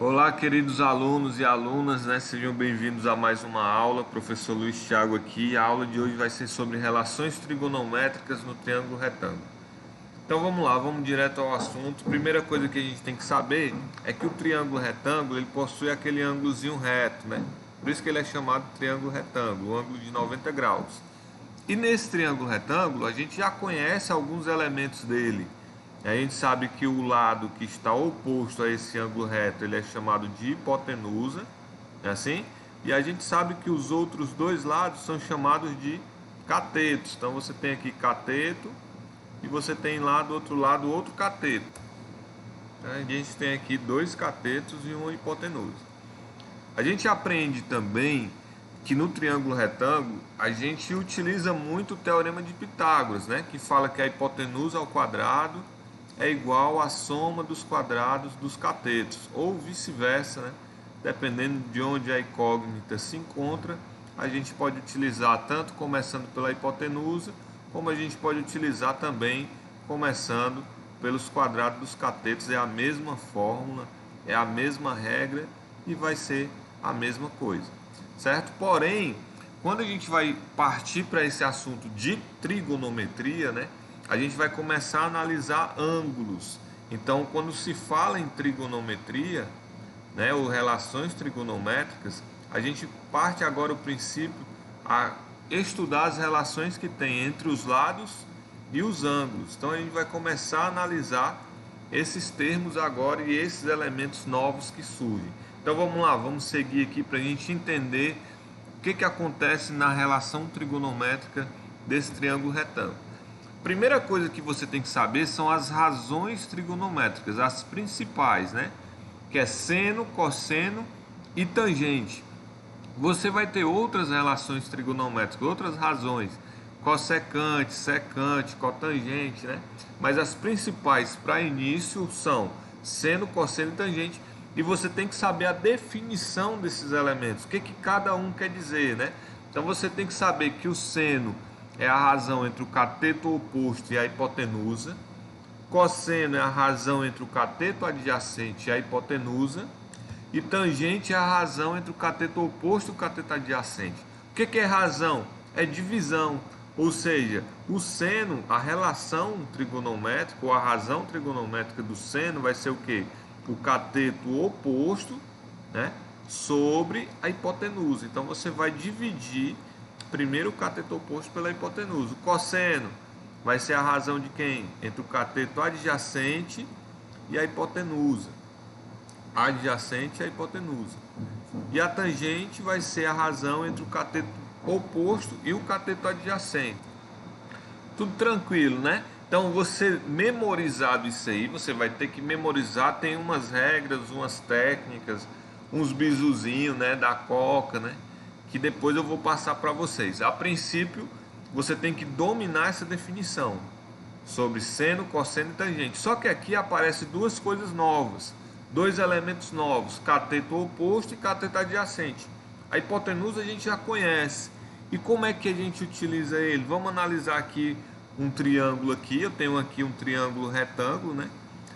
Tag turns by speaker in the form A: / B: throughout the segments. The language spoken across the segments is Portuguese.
A: Olá, queridos alunos e alunas, né? Sejam bem-vindos a mais uma aula. Professor Luiz Thiago aqui. A aula de hoje vai ser sobre relações trigonométricas no triângulo retângulo. Então vamos lá, vamos direto ao assunto. Primeira coisa que a gente tem que saber é que o triângulo retângulo ele possui aquele ângulozinho reto, né? Por isso que ele é chamado triângulo retângulo, um ângulo de 90 graus. E nesse triângulo retângulo a gente já conhece alguns elementos dele. A gente sabe que o lado que está oposto a esse ângulo reto ele é chamado de hipotenusa, é assim? E a gente sabe que os outros dois lados são chamados de catetos. Então você tem aqui cateto e você tem lá do outro lado outro cateto. A gente tem aqui dois catetos e uma hipotenusa. A gente aprende também que no triângulo retângulo a gente utiliza muito o teorema de Pitágoras, né? Que fala que a hipotenusa ao quadrado é igual à soma dos quadrados dos catetos, ou vice-versa, né? Dependendo de onde a incógnita se encontra, a gente pode utilizar tanto começando pela hipotenusa, como a gente pode utilizar também começando pelos quadrados dos catetos. É a mesma fórmula, é a mesma regra e vai ser a mesma coisa, certo? Porém, quando a gente vai partir para esse assunto de trigonometria, né? A gente vai começar a analisar ângulos. Então, quando se fala em trigonometria, né, ou relações trigonométricas, a gente parte agora o princípio a estudar as relações que tem entre os lados e os ângulos. Então, a gente vai começar a analisar esses termos agora e esses elementos novos que surgem. Então, vamos lá, vamos seguir aqui para a gente entender o que acontece na relação trigonométrica desse triângulo retângulo. Primeira coisa que você tem que saber são as razões trigonométricas, as principais, né? Que é seno, cosseno e tangente. Você vai ter outras relações trigonométricas, outras razões, cossecante, secante, cotangente, né? Mas as principais para início são seno, cosseno e tangente. E você tem que saber a definição desses elementos, o que cada um quer dizer, né? Então você tem que saber que o seno é a razão entre o cateto oposto e a hipotenusa. Cosseno é a razão entre o cateto adjacente e a hipotenusa. E tangente é a razão entre o cateto oposto e o cateto adjacente. O que é razão? É divisão. Ou seja, o seno, a relação trigonométrica ou a razão trigonométrica do seno vai ser o quê? O cateto oposto, né, sobre a hipotenusa. Então você vai dividir primeiro o cateto oposto pela hipotenusa. O cosseno vai ser a razão de quem? Entre o cateto adjacente e a hipotenusa. Adjacente e a hipotenusa. E a tangente vai ser a razão entre o cateto oposto e o cateto adjacente. Tudo tranquilo, né? Então você memorizado isso aí, você vai ter que memorizar, tem umas regras, umas técnicas, uns bisuzinhos, né, da coca, né? Que depois eu vou passar para vocês. A princípio, você tem que dominar essa definição sobre seno, cosseno e tangente. Só que aqui aparecem duas coisas novas, dois elementos novos, cateto oposto e cateto adjacente. A hipotenusa a gente já conhece. E como é que a gente utiliza ele? Vamos analisar aqui um triângulo aqui. Eu tenho aqui um triângulo retângulo, né?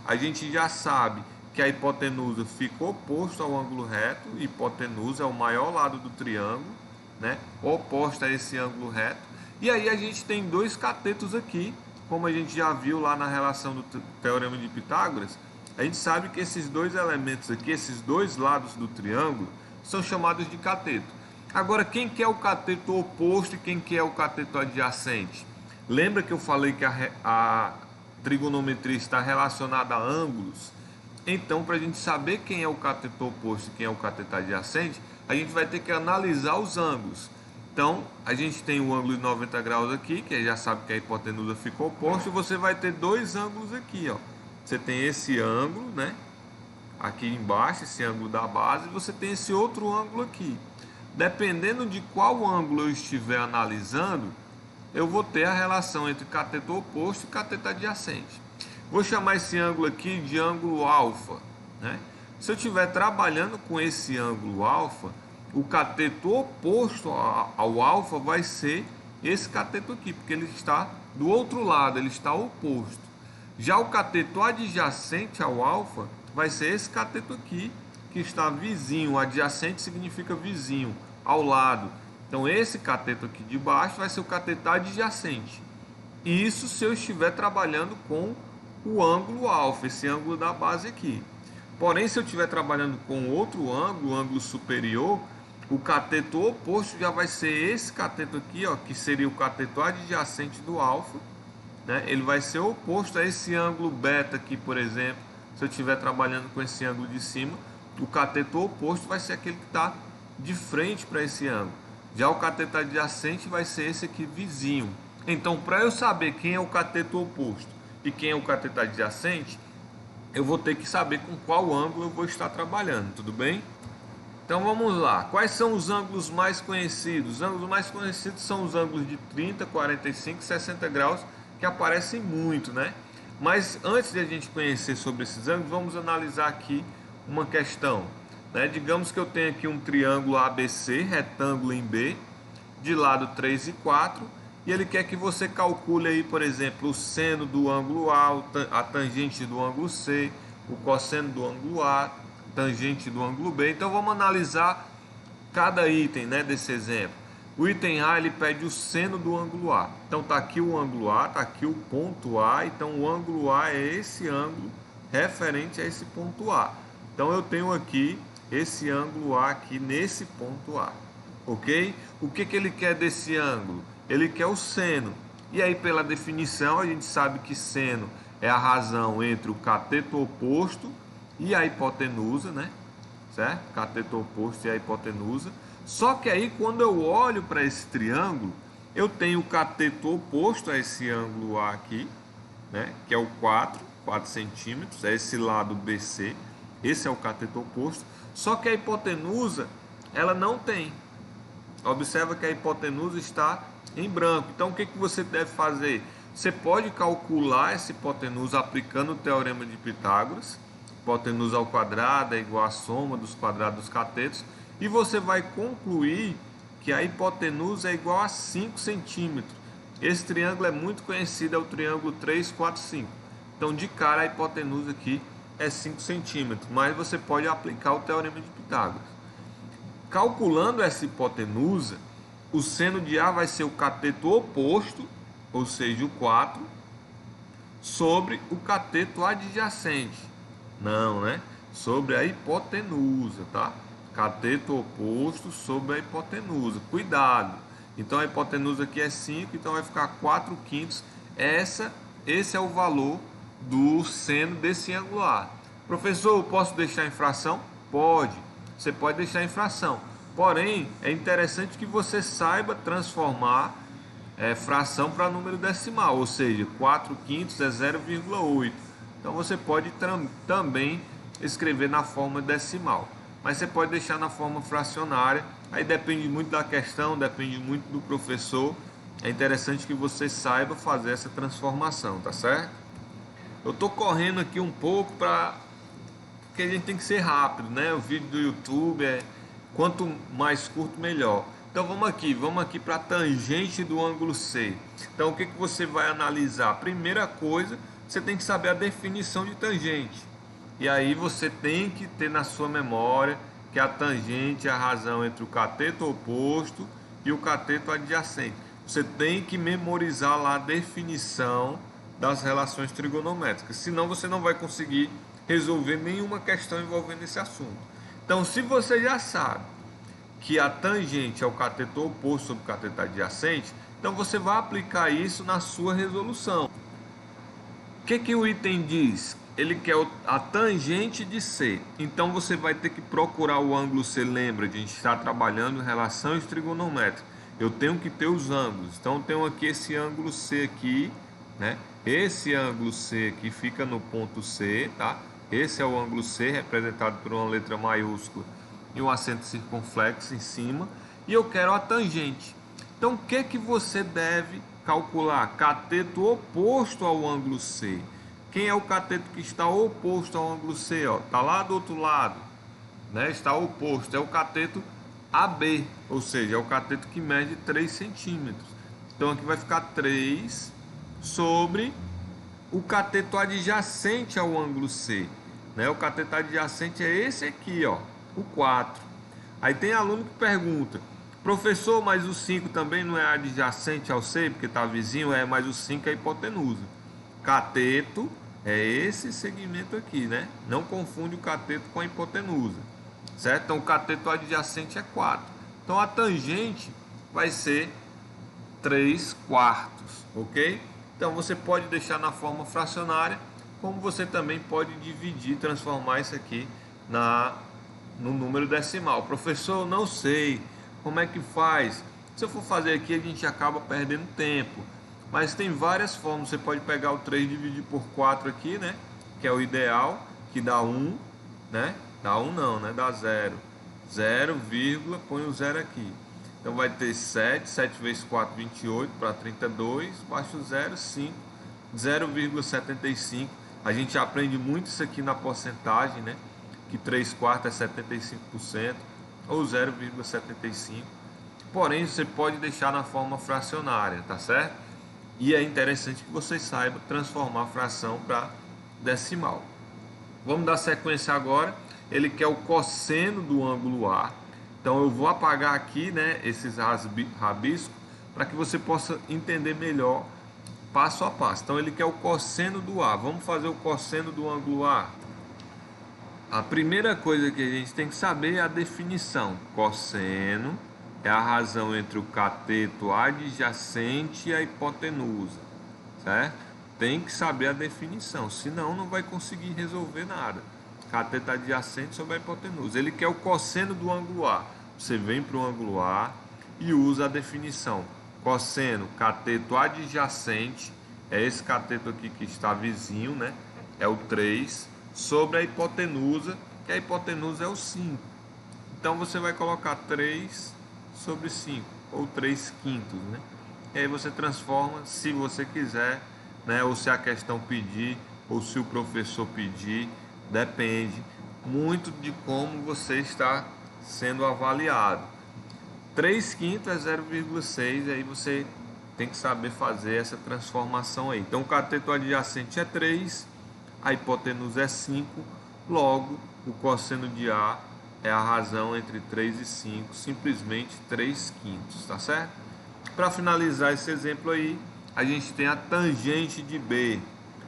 A: A gente já sabe que a hipotenusa fica oposto ao ângulo reto. Hipotenusa é o maior lado do triângulo, né? Oposta a esse ângulo reto. E aí a gente tem dois catetos aqui, como a gente já viu lá na relação do teorema de Pitágoras. A gente sabe que esses dois elementos aqui, esses dois lados do triângulo, são chamados de cateto. Agora, quem que é o cateto oposto e quem que é o cateto adjacente? Lembra que eu falei que a trigonometria está relacionada a ângulos? Então, para a gente saber quem é o cateto oposto e quem é o cateto adjacente, a gente vai ter que analisar os ângulos. Então, a gente tem o ângulo de 90 graus aqui, que já sabe que a hipotenusa fica oposta, e você vai ter dois ângulos aqui, ó. Você tem esse ângulo, né? Aqui embaixo, esse ângulo da base, e você tem esse outro ângulo aqui. Dependendo de qual ângulo eu estiver analisando, eu vou ter a relação entre cateto oposto e cateto adjacente. Vou chamar esse ângulo aqui de ângulo alfa, né? Se eu estiver trabalhando com esse ângulo alfa, o cateto oposto ao alfa vai ser esse cateto aqui, porque ele está do outro lado, ele está oposto. Já o cateto adjacente ao alfa vai ser esse cateto aqui, que está vizinho. Adjacente significa vizinho, ao lado. Então esse cateto aqui de baixo vai ser o cateto adjacente. Isso se eu estiver trabalhando com o ângulo alfa, esse ângulo da base aqui. Porém, se eu estiver trabalhando com outro ângulo, o ângulo superior, o cateto oposto já vai ser esse cateto aqui, ó, que seria o cateto adjacente do alfa, né? Ele vai ser oposto a esse ângulo beta aqui, por exemplo. Se eu estiver trabalhando com esse ângulo de cima, o cateto oposto vai ser aquele que está de frente para esse ângulo. Já o cateto adjacente vai ser esse aqui vizinho. Então, para eu saber quem é o cateto oposto e quem é o cateto adjacente, eu vou ter que saber com qual ângulo eu vou estar trabalhando, tudo bem? Então vamos lá, quais são os ângulos mais conhecidos? Os ângulos mais conhecidos são os ângulos de 30, 45 e 60 graus, que aparecem muito, né? Mas antes de a gente conhecer sobre esses ângulos, vamos analisar aqui uma questão, né? Digamos que eu tenho aqui um triângulo ABC, retângulo em B, de lado 3 e 4, e ele quer que você calcule aí, por exemplo, o seno do ângulo A, a tangente do ângulo C, o cosseno do ângulo A, tangente do ângulo B. Então vamos analisar cada item, né, desse exemplo. O item A, ele pede o seno do ângulo A. Então tá aqui o ângulo A, tá aqui o ponto A. Então o ângulo A é esse ângulo referente a esse ponto A. Então eu tenho aqui esse ângulo A aqui nesse ponto A, ok? O que ele quer desse ângulo? Ele quer o seno. E aí, pela definição, a gente sabe que seno é a razão entre o cateto oposto e a hipotenusa, né? Certo? Cateto oposto e a hipotenusa. Só que aí, quando eu olho para esse triângulo, eu tenho o cateto oposto a esse ângulo A aqui, né? Que é o 4 centímetros, é esse lado BC. Esse é o cateto oposto. Só que a hipotenusa, ela não tem. Observa que a hipotenusa está em branco. Então, o que você deve fazer? Você pode calcular essa hipotenusa aplicando o teorema de Pitágoras. Hipotenusa ao quadrado é igual à soma dos quadrados dos catetos. E você vai concluir que a hipotenusa é igual a 5 centímetros. Esse triângulo é muito conhecido, é o triângulo 3, 4, 5. Então, de cara, a hipotenusa aqui é 5 centímetros. Mas você pode aplicar o teorema de Pitágoras. Calculando essa hipotenusa, o seno de A vai ser o cateto oposto, ou seja, o 4, sobre o cateto adjacente. Não, né? Sobre a hipotenusa, tá? Cateto oposto sobre a hipotenusa. Cuidado! Então a hipotenusa aqui é 5, então vai ficar 4 quintos. Esse é o valor do seno desse ângulo A. Professor, eu posso deixar em fração? Pode. Você pode deixar em fração. Porém, é interessante que você saiba transformar fração para número decimal, ou seja, 4 quintos é 0,8. Então você pode também escrever na forma decimal, mas você pode deixar na forma fracionária. Aí depende muito da questão, depende muito do professor. É interessante que você saiba fazer essa transformação, tá certo? Eu estou correndo aqui um pouco porque a gente tem que ser rápido, né? O vídeo do YouTube quanto mais curto, melhor. Então vamos aqui para a tangente do ângulo C. Então o que você vai analisar? Primeira coisa, você tem que saber a definição de tangente. E aí você tem que ter na sua memória que a tangente é a razão entre o cateto oposto e o cateto adjacente. Você tem que memorizar lá a definição das relações trigonométricas, senão você não vai conseguir resolver nenhuma questão envolvendo esse assunto. Então, se você já sabe que a tangente é o cateto oposto sobre o cateto adjacente, então você vai aplicar isso na sua resolução. O que o item diz? Ele quer a tangente de C. Então você vai ter que procurar o ângulo C. Lembra, a gente está trabalhando em relações trigonométricas. Eu tenho que ter os ângulos. Então eu tenho aqui esse ângulo C aqui, né? Esse ângulo C aqui fica no ponto C, tá? Esse é o ângulo C, representado por uma letra maiúscula e um acento circunflexo em cima. E eu quero a tangente. Então, o que você deve calcular? Cateto oposto ao ângulo C. Quem é o cateto que está oposto ao ângulo C? Está lá do outro lado, né? Está oposto. É o cateto AB, ou seja, é o cateto que mede 3 centímetros. Então, aqui vai ficar 3 sobre o cateto adjacente ao ângulo C. né? O cateto adjacente é esse aqui, ó, o 4. Aí tem aluno que pergunta: professor, mas o 5 também não é adjacente ao C, porque está vizinho? É, mas o 5 é hipotenusa. Cateto é esse segmento aqui, né? Não confunde o cateto com a hipotenusa, certo? Então o cateto adjacente é 4. Então a tangente vai ser 3/4, ok? Então você pode deixar na forma fracionária, como você também pode dividir, transformar isso aqui no número decimal. Professor, não sei como é que faz. Se eu for fazer aqui, a gente acaba perdendo tempo. Mas tem várias formas. Você pode pegar o 3 e dividir por 4 aqui, né? Que é o ideal, que dá 1, né? Dá 1 não, né? Dá 0. 0, põe o 0 aqui. Então vai ter 7, 7 vezes 4, 28, para 32, baixa o 0, 5, 0,75. A gente aprende muito isso aqui na porcentagem, né? Que 3/4 é 75%, ou 0,75. Porém, você pode deixar na forma fracionária, tá certo? E é interessante que você saiba transformar a fração para decimal. Vamos dar sequência agora. Ele quer o cosseno do ângulo A. Então eu vou apagar aqui, né, esses rabiscos para que você possa entender melhor passo a passo. Então ele quer o cosseno do A. Vamos fazer o cosseno do ângulo A. A primeira coisa que a gente tem que saber é a definição. Cosseno é a razão entre o cateto adjacente e a hipotenusa, certo? Tem que saber a definição, senão não vai conseguir resolver nada. Cateto adjacente sobre a hipotenusa. Ele quer o cosseno do ângulo A. Você vem para o ângulo A e usa a definição. Cosseno, cateto adjacente, é esse cateto aqui que está vizinho, né? É o 3, sobre a hipotenusa, que a hipotenusa é o 5. Então você vai colocar 3 sobre 5, ou 3/5, né? E aí você transforma, se você quiser, né? Ou se a questão pedir, ou se o professor pedir, depende muito de como você está sendo avaliado. 3/5 é 0,6, aí você tem que saber fazer essa transformação aí. Então o cateto adjacente é 3, a hipotenusa é 5, logo o cosseno de A é a razão entre 3 e 5, simplesmente 3/5, tá certo? Para finalizar esse exemplo aí, a gente tem a tangente de B.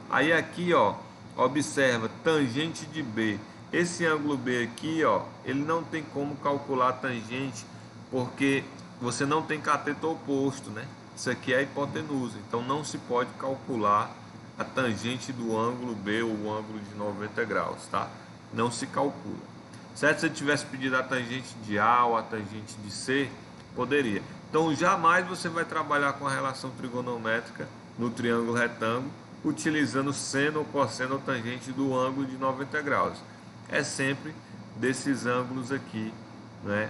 A: Aí aqui, ó, observa, tangente de B. Esse ângulo B aqui, ó, ele não tem como calcular a tangente, porque você não tem cateto oposto, né? Isso aqui é a hipotenusa, então não se pode calcular a tangente do ângulo B ou o ângulo de 90 graus, tá? Não se calcula. Certo? Se eu tivesse pedido a tangente de A ou a tangente de C, poderia. Então jamais você vai trabalhar com a relação trigonométrica no triângulo retângulo utilizando seno ou cosseno ou tangente do ângulo de 90 graus. É sempre desses ângulos aqui, né,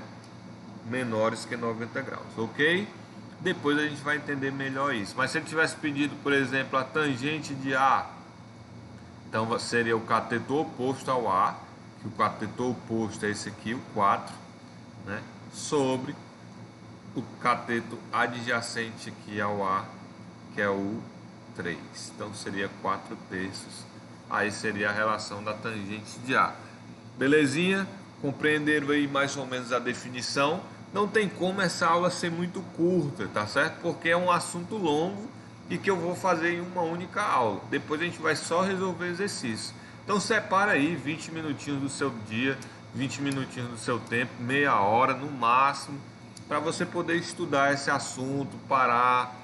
A: menores que 90 graus, ok? Depois a gente vai entender melhor isso. Mas se ele tivesse pedido, por exemplo, a tangente de A, então seria o cateto oposto ao A, que o cateto oposto é esse aqui, o 4, né, sobre o cateto adjacente aqui ao A, que é o 3. Então seria 4/3. Aí seria a relação da tangente de A. Belezinha? Compreenderam aí mais ou menos a definição? Não tem como essa aula ser muito curta, tá certo? Porque é um assunto longo e que eu vou fazer em uma única aula. Depois a gente vai só resolver exercício. Então separa aí 20 minutinhos do seu dia, 20 minutinhos do seu tempo, meia hora no máximo, para você poder estudar esse assunto, parar,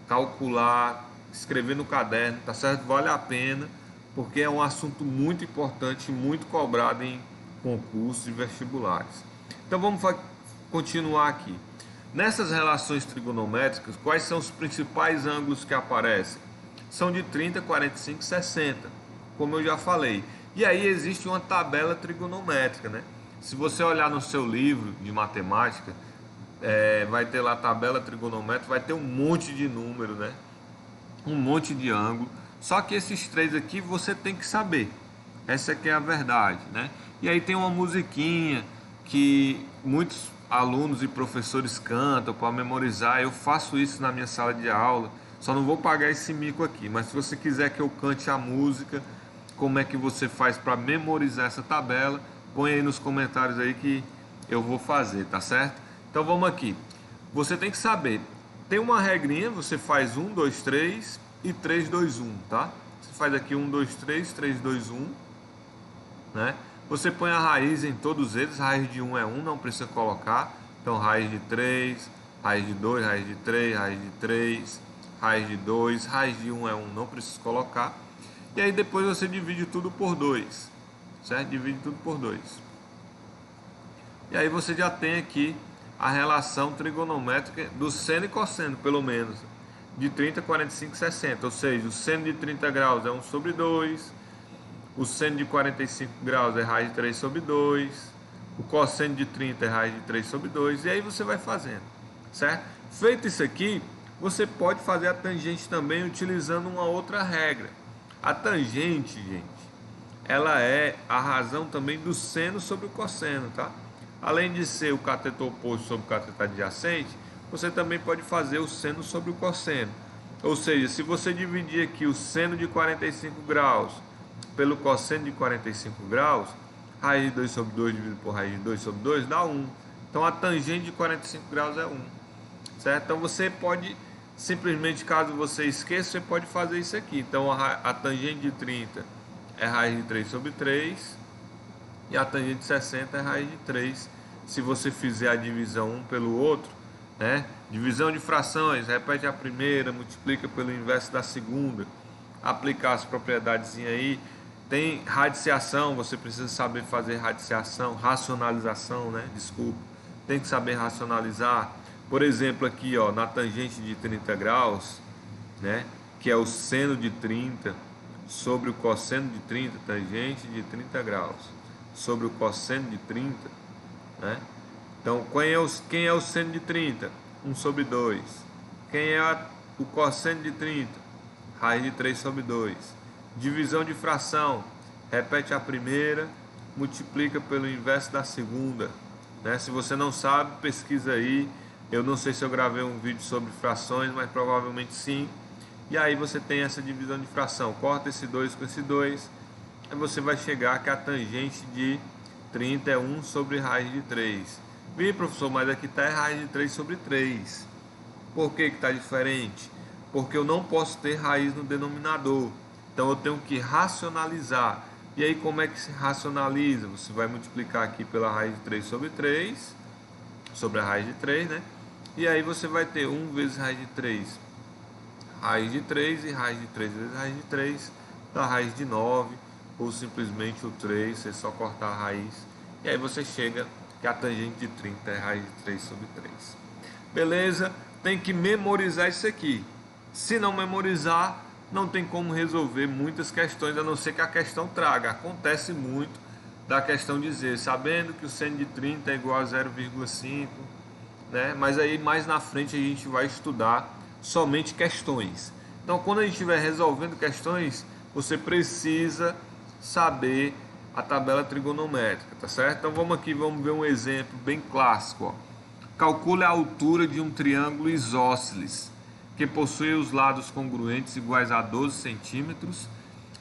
A: calcular, escrever no caderno, tá certo? Vale a pena, porque é um assunto muito importante, muito cobrado em concursos e vestibulares. Então vamos continuar aqui. Nessas relações trigonométricas, quais são os principais ângulos que aparecem? São de 30, 45 e 60, como eu já falei. E aí existe uma tabela trigonométrica, né? Se você olhar no seu livro de matemática, vai ter lá a tabela trigonométrica, vai ter um monte de número, né? Um monte de ângulo. Só que esses três aqui você tem que saber. Essa aqui é a verdade, né? E aí tem uma musiquinha que muitos alunos e professores cantam para memorizar. Eu faço isso na minha sala de aula. Só não vou pagar esse mico aqui, mas se você quiser que eu cante a música como é que você faz para memorizar essa tabela, põe aí nos comentários aí que eu vou fazer, tá certo? Então vamos aqui. Você tem que saber, tem uma regrinha, você faz 1, 2, 3 e 3, 2, 1, tá? Você faz aqui 1, 2, 3, 3, 2, 1, né? Você põe a raiz em todos eles, raiz de 1 é 1, não precisa colocar. Então raiz de 3, raiz de 2, raiz de 3, raiz de 3, raiz de 2, raiz de 1 é 1, não precisa colocar. E aí depois você divide tudo por 2, certo? Divide tudo por 2. E aí você já tem aqui a relação trigonométrica do seno e cosseno, pelo menos, de 30, 45 e 60. Ou seja, o seno de 30 graus é 1 sobre 2, o seno de 45 graus é raiz de 3 sobre 2, o cosseno de 30 é raiz de 3 sobre 2, e aí você vai fazendo, certo? Feito isso aqui, você pode fazer a tangente também utilizando uma outra regra. A tangente, gente, ela é a razão também do seno sobre o cosseno, tá? Além de ser o cateto oposto sobre o cateto adjacente, você também pode fazer o seno sobre o cosseno. Ou seja, se você dividir aqui o seno de 45 graus pelo cosseno de 45 graus, raiz de 2 sobre 2 dividido por raiz de 2 sobre 2 dá 1. Então a tangente de 45 graus é 1. Certo? Então você pode, simplesmente, caso você esqueça, você pode fazer isso aqui. Então a tangente de 30 é raiz de 3 sobre 3. E a tangente de 60 é raiz de 3. Se você fizer a divisão um pelo outro, né? Divisão de frações, repete a primeira, multiplica pelo inverso da segunda. Aplicar as propriedades aí. Tem radiciação, você precisa saber fazer radiciação, racionalização, né? Desculpa. Tem que saber racionalizar. Por exemplo, aqui, ó, na tangente de 30 graus, né? Que é o seno de 30 sobre o cosseno de 30, tangente de 30 graus sobre o cosseno de 30, né? Então, quem é o seno de 30? 1 sobre 2. Quem é o cosseno de 30? Raiz de 3 sobre 2. Divisão de fração, repete a primeira, multiplica pelo inverso da segunda, né? Se você não sabe, pesquisa aí. Eu não sei se eu gravei um vídeo sobre frações, mas provavelmente sim. E aí você tem essa divisão de fração, corta esse 2 com esse 2, aí você vai chegar que a tangente de 30 é 1 sobre raiz de 3. Ih, professor, mas aqui está raiz de 3 sobre 3. Por que está diferente? Porque eu não posso ter raiz no denominador. Então eu tenho que racionalizar. E aí como é que se racionaliza? Você vai multiplicar aqui pela raiz de 3 sobre 3, sobre a raiz de 3, né? E aí você vai ter 1 vezes raiz de 3, raiz de 3, e raiz de 3 vezes raiz de 3, dá raiz de 9, ou simplesmente o 3, você só cortar a raiz, e aí você chega que a tangente de 30 é raiz de 3 sobre 3. Beleza? Tem que memorizar isso aqui. Se não memorizar, não tem como resolver muitas questões, a não ser que a questão traga. Acontece muito da questão dizer, sabendo que o seno de 30 é igual a 0,5, né? Mas aí mais na frente a gente vai estudar somente questões. Então, quando a gente estiver resolvendo questões, você precisa saber a tabela trigonométrica, tá certo? Então vamos aqui, vamos ver um exemplo bem clássico, ó. Calcule a altura de um triângulo isósceles, que possui os lados congruentes iguais a 12 centímetros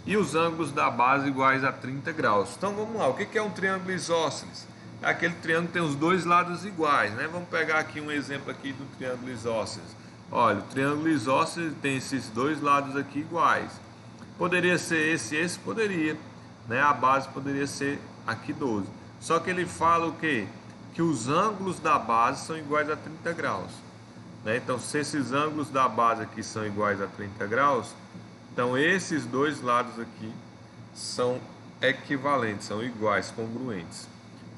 A: e os ângulos da base iguais a 30 graus. Então vamos lá, o que é um triângulo isósceles? É aquele triângulo que tem os dois lados iguais, né? Vamos pegar aqui um exemplo aqui do triângulo isósceles. Olha, o triângulo isósceles tem esses dois lados aqui iguais. Poderia ser esse poderia, né? A base poderia ser aqui 12. Só que ele fala o quê? Que os ângulos da base são iguais a 30 graus, né? Então, se esses ângulos da base aqui são iguais a 30 graus, então esses dois lados aqui são equivalentes, são iguais, congruentes,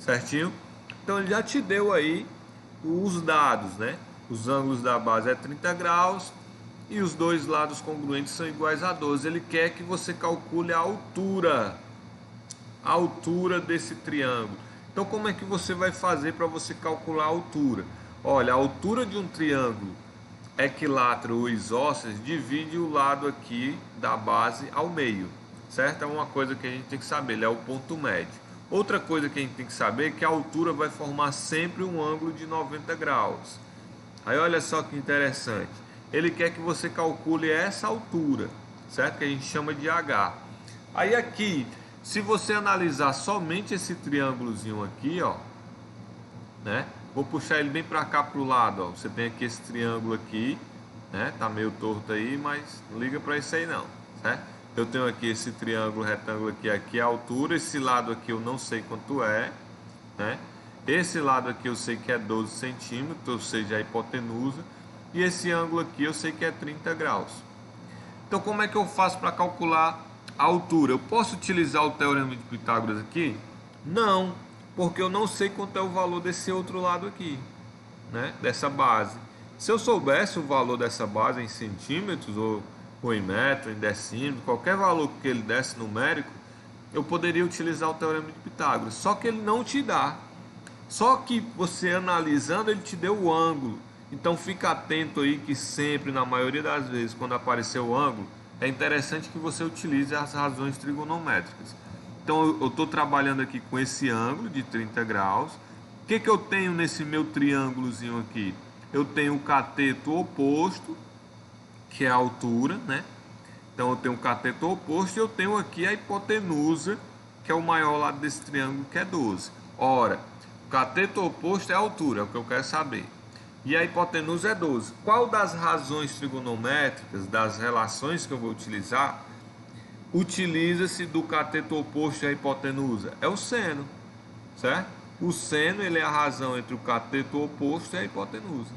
A: certinho? Então ele já te deu aí os dados, né? Os ângulos da base é 30 graus e os dois lados congruentes são iguais a 12. Ele quer que você calcule a altura desse triângulo. Então como é que você vai fazer para você calcular a altura? Olha, a altura de um triângulo equilátero ou isósceles divide o lado aqui da base ao meio, certo? É uma coisa que a gente tem que saber, ele é o ponto médio. Outra coisa que a gente tem que saber é que a altura vai formar sempre um ângulo de 90 graus. Aí olha só que interessante, ele quer que você calcule essa altura, certo? Que a gente chama de H. Aí aqui, se você analisar somente esse triângulozinho aqui, ó, né? Vou puxar ele bem para cá pro lado, ó. Você tem aqui esse triângulo aqui, né? Tá meio torto aí, mas não liga para isso aí não, certo? Eu tenho aqui esse triângulo retângulo aqui é a altura, esse lado aqui eu não sei quanto é, né? Esse lado aqui eu sei que é 12 centímetros, ou seja, a hipotenusa, e esse ângulo aqui eu sei que é 30 graus. Então como é que eu faço para calcular a altura? Eu posso utilizar o teorema de Pitágoras aqui? Não, porque eu não sei quanto é o valor desse outro lado aqui, né? Dessa base. Se eu soubesse o valor dessa base em centímetros ou em metro, em decímetro, qualquer valor que ele desse numérico, eu poderia utilizar o teorema de Pitágoras. Só que ele não te dá. Só que você analisando, ele te deu o ângulo. Então fica atento aí que sempre, na maioria das vezes, quando aparecer o ângulo, é interessante que você utilize as razões trigonométricas. Então eu estou trabalhando aqui com esse ângulo de 30 graus. O que eu tenho nesse meu triângulozinho aqui? Eu tenho o cateto oposto, que é a altura, né? Então eu tenho o cateto oposto e eu tenho aqui a hipotenusa, que é o maior lado desse triângulo, que é 12. Ora, o cateto oposto é a altura, é o que eu quero saber. E a hipotenusa é 12. Qual das razões trigonométricas, das relações que eu vou utilizar, utiliza-se do cateto oposto e a hipotenusa? É o seno, certo? O seno ele é a razão entre o cateto oposto e a hipotenusa.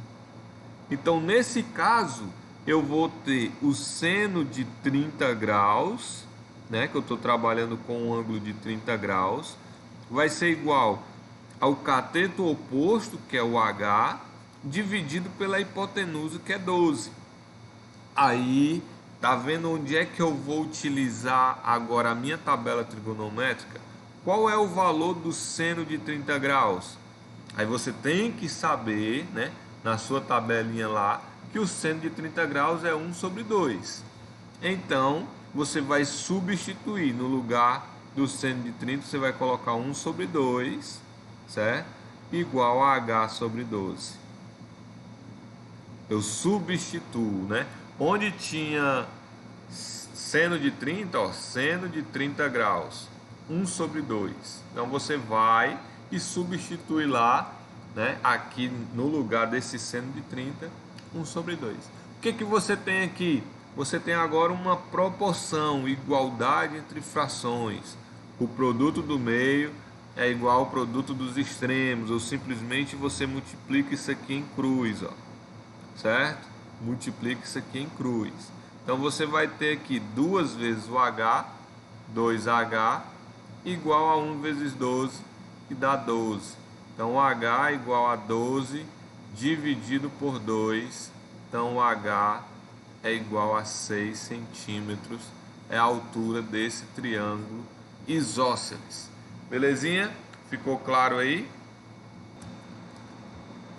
A: Então, nesse caso, eu vou ter o seno de 30 graus, né, que eu estou trabalhando com um ângulo de 30 graus, vai ser igual ao cateto oposto, que é o H, dividido pela hipotenusa, que é 12. Aí, tá vendo onde é que eu vou utilizar agora a minha tabela trigonométrica? Qual é o valor do seno de 30 graus? Aí você tem que saber, né, na sua tabelinha lá, que o seno de 30 graus é 1 sobre 2. Então, você vai substituir no lugar do seno de 30, você vai colocar 1 sobre 2, certo? Igual a H sobre 12. Eu substituo, né? Onde tinha seno de 30, ó, seno de 30 graus, 1 sobre 2. Então você vai e substitui lá, né, aqui no lugar desse seno de 30, 1 sobre 2. O que você tem aqui? Você tem agora uma proporção, igualdade entre frações. O produto do meio é igual ao produto dos extremos, ou simplesmente você multiplica isso aqui em cruz, ó, certo? Multiplica isso aqui em cruz. Então você vai ter aqui 2 vezes o H, 2H, igual a 1 vezes 12, que dá 12. Então o H é igual a 12 dividido por 2. Então o H é igual a 6 centímetros. É a altura desse triângulo isósceles. Belezinha? Ficou claro aí?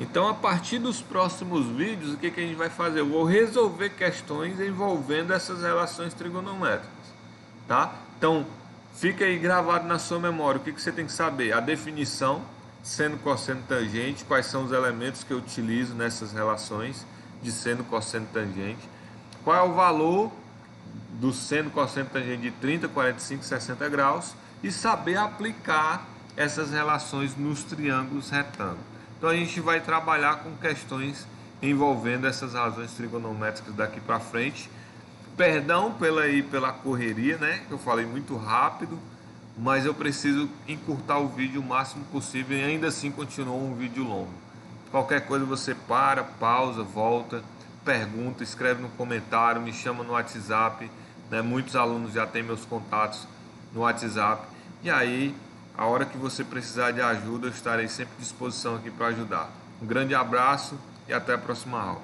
A: Então, a partir dos próximos vídeos, o que a gente vai fazer? Eu vou resolver questões envolvendo essas relações trigonométricas, tá? Então, fica aí gravado na sua memória. O que você tem que saber? A definição, seno, cosseno, tangente, quais são os elementos que eu utilizo nessas relações de seno, cosseno, tangente. Qual é o valor do seno, cosseno, tangente de 30, 45, 60 graus e saber aplicar essas relações nos triângulos retângulos. Então a gente vai trabalhar com questões envolvendo essas razões trigonométricas daqui para frente. Perdão pela correria, né? Eu falei muito rápido, mas eu preciso encurtar o vídeo o máximo possível e ainda assim continua um vídeo longo. Qualquer coisa você para, pausa, volta, pergunta, escreve no comentário, me chama no WhatsApp, né? Muitos alunos já têm meus contatos no WhatsApp. E aí, a hora que você precisar de ajuda, eu estarei sempre à disposição aqui para ajudar. Um grande abraço e até a próxima aula.